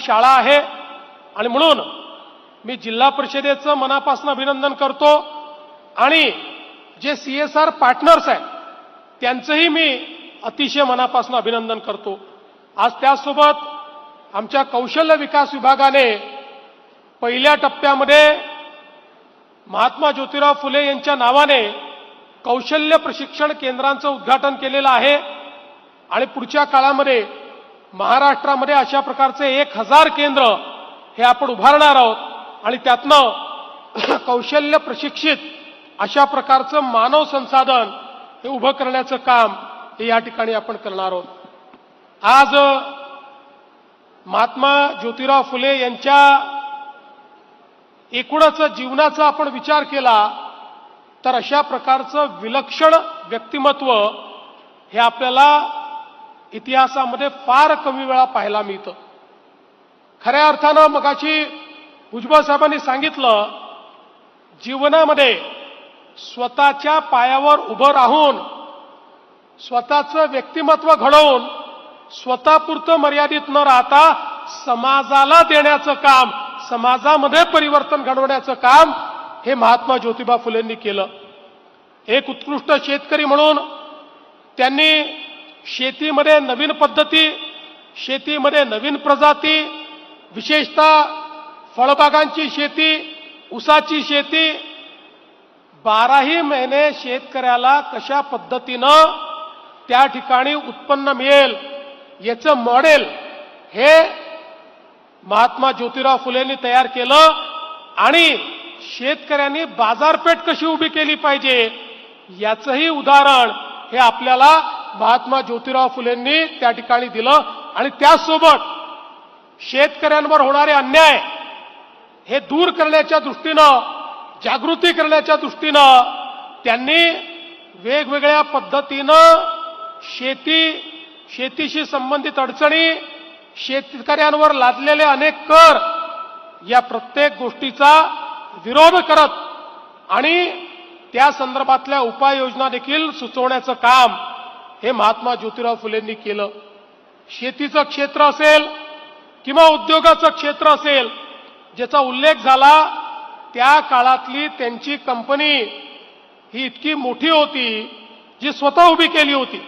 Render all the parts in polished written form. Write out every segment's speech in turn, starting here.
शाळा आहे आणि म्हणून मी जिल्हा परिषदेचं मनापासून अभिनंदन करतो आणि जे CSR पार्टनर्स आहेत त्यांचंही मी अतिशय मनापासून अभिनंदन करतो। आज त्यासोबत आमच्या कौशल्य विकास विभागाने पहिल्या टप्प्यामध्ये महात्मा ज्योतिराव फुले यांच्या नावाने कौशल्य प्रशिक्षण केंद्रांचं उद्घाटन केलेलं आहे आणि पुढच्या काळामध्ये महाराष्ट्रामध्ये अशा प्रकारचे 1000 केंद्र हे आपण उभारणार आहोत आणि त्यातनं कौशल्य प्रशिक्षित अशा प्रकारचं मानव संसाधन हे उभं करण्याचं काम हे या ठिकाणी आपण करणार आहोत। आज महात्मा ज्योतिराव फुले यांच्या एकूणच जीवनाचा आपण विचार केला तर अशा प्रकारचं विलक्षण व्यक्तिमत्व हे आपल्याला इतिहासामध्ये फार कमी वेळा पाहायला मिळतं। खऱ्या अर्थानं मगाशी भुजबळ साहेबांनी सांगितलं, जीवनामध्ये स्वतःच्या पायावर उभं राहून स्वतःचं व्यक्तिमत्व घडवून स्वतःपुरतं मर्यादित न राहता समाजाला देण्याचं काम, समाजामध्ये परिवर्तन घडवण्याचं काम हे महात्मा ज्योतिबा फुलेंनी केलं। एक उत्कृष्ट शेतकरी म्हणून त्यांनी शेतीमध्ये नवीन पद्धती, शेतीमध्ये नवीन प्रजाती, विशेषतः फळबागांची शेती, ऊसाची शेती, 12ही महिने शेतकऱ्याला कशा पद्धतीनं त्या ठिकाणी उत्पन्न मिळेल याचं मॉडेल हे महात्मा ज्योतिराव फुलेंनी तयार केलं आणि शेतकऱ्यांनी बाजारपेठ कशी उभी केली पाहिजे याचंही उदाहरण हे आपल्याला महात्मा ज्योतिराव फुलेंनी त्या ठिकाणी दिलं आणि त्याचसोबत शेतकऱ्यांवर होणारे अन्याय हे दूर करण्याच्या दृष्टीनं, जागृती करण्याच्या दृष्टीनं त्यांनी वेगवेगळ्या पद्धतीनं शेतीशी संबंधित अडचणी, शेतकऱ्यांवर लादलेले अनेक कर या प्रत्येक गोष्टीचा विरोध करत आणि त्या संदर्भातल्या उपाययोजना देखील सुचवण्याचं काम हे महात्मा ज्योतिराव फुलेंनी केलं। शेतीचं क्षेत्र असेल किंवा उद्योगाचं क्षेत्र असेल, ज्याचा उल्लेख झाला, त्या काळातली त्यांची कंपनी ही इतकी मोठी होती जी स्वतः उभी केली होती।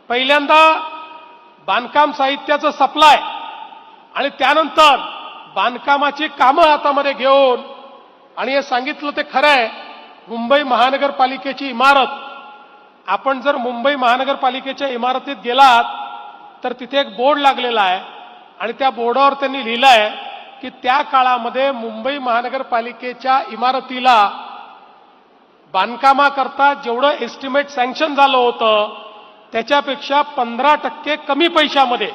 पहिल्यांदा बांधकाम साहित्याचं सप्लाय आणि त्यानंतर बांधकामाची कामं हातामध्ये घेऊन, आणि हे सांगितलं ते खरं आहे, मुंबई महानगरपालिकेची इमारत, आपण जर मुंबई महानगरपालिकेच्या इमारतीत गेलात तर तिथे एक बोर्ड लागलेला आहे आणि त्या बोर्डावर त्यांनी लिहिलं आहे की त्या काळामध्ये मुंबई महानगरपालिकेच्या इमारतीला बांधकामाकरता जेवढं एस्टिमेट सँक्शन झालं होतं त्याच्यापेक्षा 15% कमी पैशामध्ये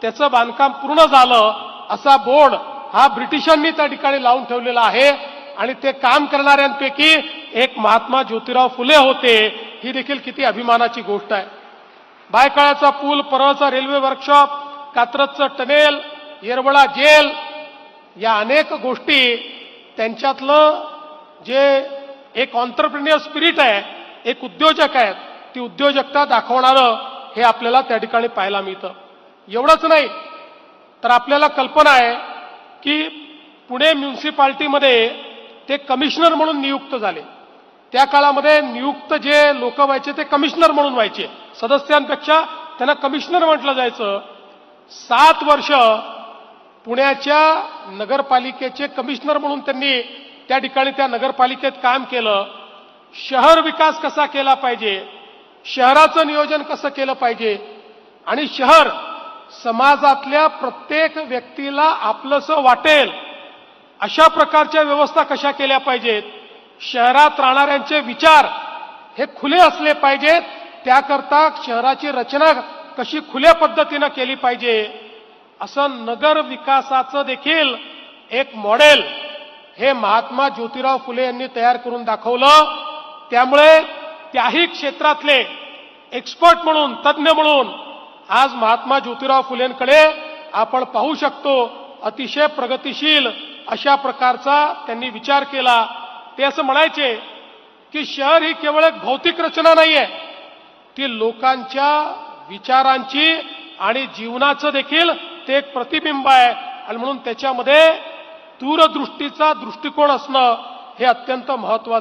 त्याचं बांधकाम पूर्ण झालं, असा बोर्ड हा ब्रिटिशांनी त्या ठिकाणी लावून ठेवलेला आहे आणि ते काम करणाऱ्यांपैकी एक महात्मा ज्योतिराव फुले होते। ही देखील किती अभिमानाची गोष्ट आहे। बायकाळाचा पूल, परळचा रेल्वे वर्कशॉप, कात्रजचं टनेल, येरवडा जेल, या अनेक गोष्टी त्यांच्यातलं जे एक एंटरप्रेन्युअर स्पिरिट आहे, एक उद्योजक आहेत, ती उद्योजकता दाखवणारं हे आपल्याला त्या ठिकाणी पाहायला मिळतं। एवढंच नाही तर आपल्याला कल्पना आहे की पुणे म्युनिसिपालिटीमध्ये ते कमिशनर म्हणून नियुक्त झाले। त्या काळामध्ये नियुक्त जे लोक व्हायचे ते कमिशनर म्हणून व्हायचे, सदस्यांपेक्षा त्यांना कमिशनर म्हटलं जायचं। 7 वर्ष पुण्याच्या नगरपालिकेचे कमिशनर म्हणून त्यांनी त्या ठिकाणी त्या नगरपालिकेत काम केलं। शहर विकास कसा केला पाहिजे, शहराचं नियोजन कसं केलं पाहिजे आणि शहर समाजातल्या प्रत्येक व्यक्तीला आपलंसं वाटेल अशा प्रकारच्या व्यवस्था कशा केल्या पाहिजेत, शहरात राहणाऱ्यांचे विचार हे खुले असले पाहिजेत, त्याकरता शहराची रचना कशी खुल्या पद्धतीनं केली पाहिजे, असं नगर विकासाचं देखील एक मॉडेल हे महात्मा ज्योतिराव फुले यांनी तयार करून दाखवलं। त्यामुळे त्याही क्षेत्रातले एक्सपर्ट म्हणून, तज्ञ म्हणून आज महात्मा ज्योतिराव फुलेंकडे आपण पाहू शकतो। अतिशय प्रगतिशील अशा प्रकारचा त्यांनी विचार केला। ते असं म्हणायचे की शहर ही केवळ एक भौतिक रचना नाहीये, ती लोकांच्या विचारांची आणि जीवनाचं देखील ते एक प्रतिबिंब आहे आणि म्हणून त्याच्यामध्ये दूरदृष्टीचा दृष्टिकोन असणं हे अत्यंत महत्वाचं